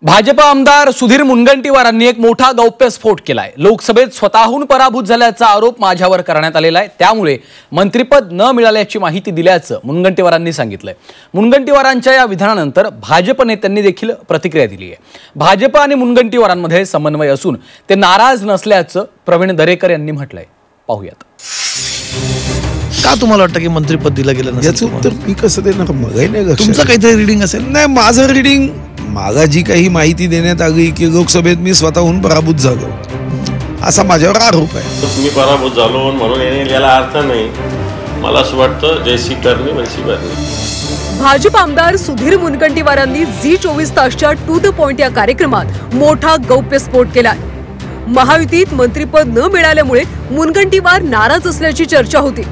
भाजप आमदार सुधीर मुनगंटीवारांनी एक मोठा गौप्यस्फोट केलाय। लोकसभेत स्वतःहून पराभूत झाल्याचा आरोप माझ्यावर करण्यात आलेला आहे, त्यामुळे मंत्रिपद न मिळाल्याची माहिती दिल्याचं मुनगंटीवारांनी सांगितलंय। मुनगंटीवारांच्या या विधानानंतर भाजप नेत्यांनी देखील प्रतिक्रिया दिली आहे। भाजप आणि मुनगंटीवारांमध्ये समन्वय असून ते नाराज नसल्याचं प्रवीण दरेकर यांनी म्हटलंय। पाहूयात। का तुम्हाला वाटतं की मंत्रिपद दिलं गेलं नसेल? याचं उत्तर मी कसं देणार? मगाही नाही, तुमचं काहीतरी रीडिंग असेल। नाही, माझं रीडिंग मागा जी काही माहिती देण्यात आली की लोकसभेत मी स्वतःहून पराभूत झालो असा माझ्यावर आरोप आहे। मी पराभूत झालो म्हणून याला अर्थ नाही। मला असं वाटतं जैसी करणी वैसी भरणी। भाजप आमदार सुधीर मुनगंटीवारांनी झी24 तासच्या टू द पॉइंट या कार्यक्रमात मोठा गौप्यस्फोट केला। महायुतीत मंत्रिपद न मिळाल्यामुळे मुनगंटीवार नाराज असल्याची चर्चा होती,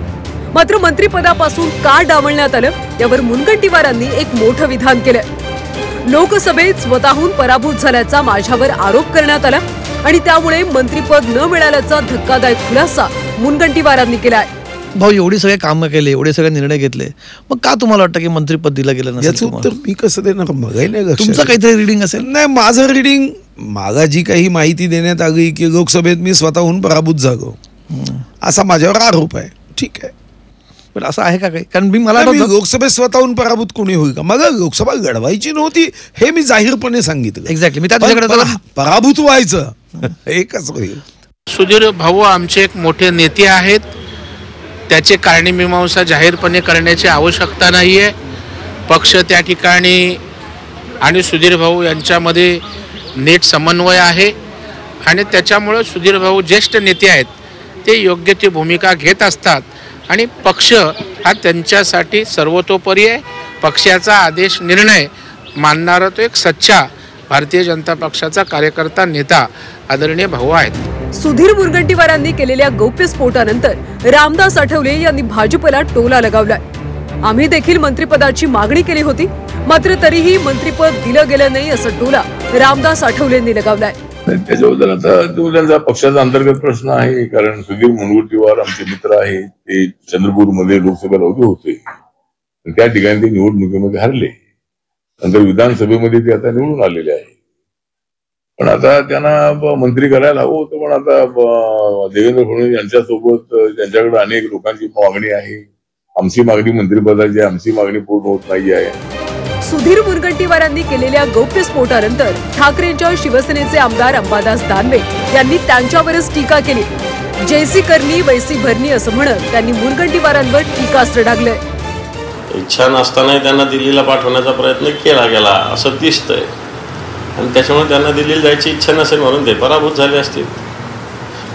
मात्र मंत्रिपदापासून का डावलण्यात आलं यावर मुनगंटीवारांनी एक मोठं विधान केलं। लोकसभेत स्वतःहून पराभूत झाल्याचा माझ्यावर आरोप करण्यात आला आणि त्यामुळे मंत्रिपद न मिळाल्याचा धक्कादायक खुलासा मुनगंटीवारांनी केलाय। भाऊ, एवढी सगळे कामं केले, एवढे सगळे निर्णय घेतले, मग का तुम्हाला वाटतं की मंत्रिपद दिलं गेलं नसेल? याचं उत्तर मी कसं देणार? मगाही नाही, तुमचं काहीतरी रीडिंग असेल। नाही, माझं रीडिंग मागा जी काही माहिती देण्यात आली की लोकसभेत मी स्वतःहून पराभूत झालो असा माझ्यावर आरोप आहे। ठीक आहे, पण असं आहे का काही? कारण मला लोकसभेत स्वतःहून पराभूत कोणी होईल का? मग लोकसभा लढवायची नव्हती हे मी जाहीरपणे सांगितलं। एक्झॅक्टली, मी त्याच्याकडे पराभूत व्हायचं एकच होईल। सुधीर भाऊ आमचे एक मोठे नेते आहेत, त्याचे कारणीमीमांसा जाहीरपणे करण्याची आवश्यकता नाही आहे। पक्ष त्या ठिकाणी आणि सुधीर भाऊ यांच्यामध्ये नीट समन्वय आहे आणि त्याच्यामुळं सुधीर भाऊ ज्येष्ठ नेते आहेत, ते योग्य ती भूमिका घेत असतात आणि पक्ष हा त्यांच्यासाठी सर्वतोपरी आहे। पक्षाचा आदेश निर्णय मानणारा तो एक सच्चा भारतीय जनता पक्षाचा कार्यकर्ता नेता आदरणीय भाऊ आहेत। सुधीर मुनगंटीवारांनी केलेल्या गौप्यस्फोटानंतर रामदास आठवले यांनी भाजपला टोला लगावलाय। आम्ही देखील मंत्रिपदाची मागणी केली होती, मात्र तरीही मंत्रिपद दिलं गेलं नाही असं टोला रामदास आठवलेंनी लगावलाय। त्याच्याबद्दल आता तो त्यांचा पक्षाचा अंतर्गत प्रश्न आहे, कारण सुधीर मुनगंटीवार आमचे मित्र आहेत। ते चंद्रपूरमध्ये लोकसभेला उभे होते, त्या ठिकाणी ते निवडणुकीमध्ये हरले, नंतर विधानसभेमध्ये ते आता निवडून आलेले आहे। पण आता त्यांना मंत्री करायला हवं होतं, पण आता देवेंद्र फडणवीस यांच्यासोबत त्यांच्याकडे अनेक लोकांची मागणी आहे। आमची मागणी मंत्रिपदाची, आमची मागणी पूर्ण होत नाही आहे। सुधीर मुनगंटीवारांनी केलेल्या गौप्यस्फोटानंतर ठाकरेंच्या शिवसेनेचे आमदार अंबादास दानवे यांनी त्यांच्यावरच टीका केली। जैसी करणी वैसी भरणी असं म्हणत त्यांनी मुनगंटीवारांवर टीकास्त्र डागलंय। इच्छा नसतानाही त्यांना दिल्लीला पाठवण्याचा प्रयत्न केला गेला असं दिसतंय आणि त्याच्यामुळे त्यांना दिल्लीला जायची इच्छा नसेल म्हणून ते पराभूत झाले असतील।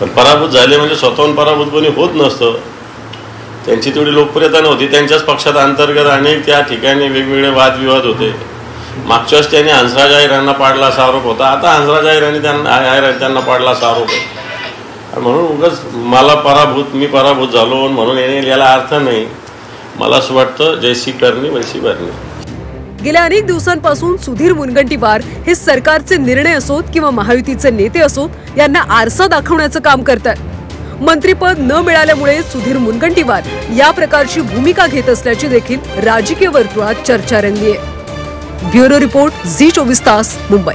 पण पराभूत झाले म्हणजे स्वतःहून पराभूत कोणी होत नसतं, त्यांची तेवढी लोकप्रियता नव्हती। त्यांच्याच पक्षात अंतर्गत अनेक त्या ठिकाणी वेगवेगळे वादविवाद होते। मागच्या वेळेस त्यांनी हंसराज अहिर यांना पाडला असा आरोप होता, आता हंसराज अहिर त्यांना पाडला असा आरोप आहे। म्हणून उगाच मी पराभूत झालो म्हणून याला अर्थ नाही। मला असं वाटतं जैसी करणी वैसी भरणी। गेल्या अनेक दिवसांपासून सुधीर मुनगंटीवार हे सरकारचे निर्णय असोत किंवा महायुतीचे नेते असोत यांना आरसा दाखवण्याचं काम करतात। मंत्रिपद न मिळाल्यामुळे सुधीर मुनगंटीवार या प्रकारची भूमिका घेत असल्याची देखील राजकीय वर्तुळात चर्चा रंगली आहे। ब्युरो रिपोर्ट, झी24 तास, मुंबई।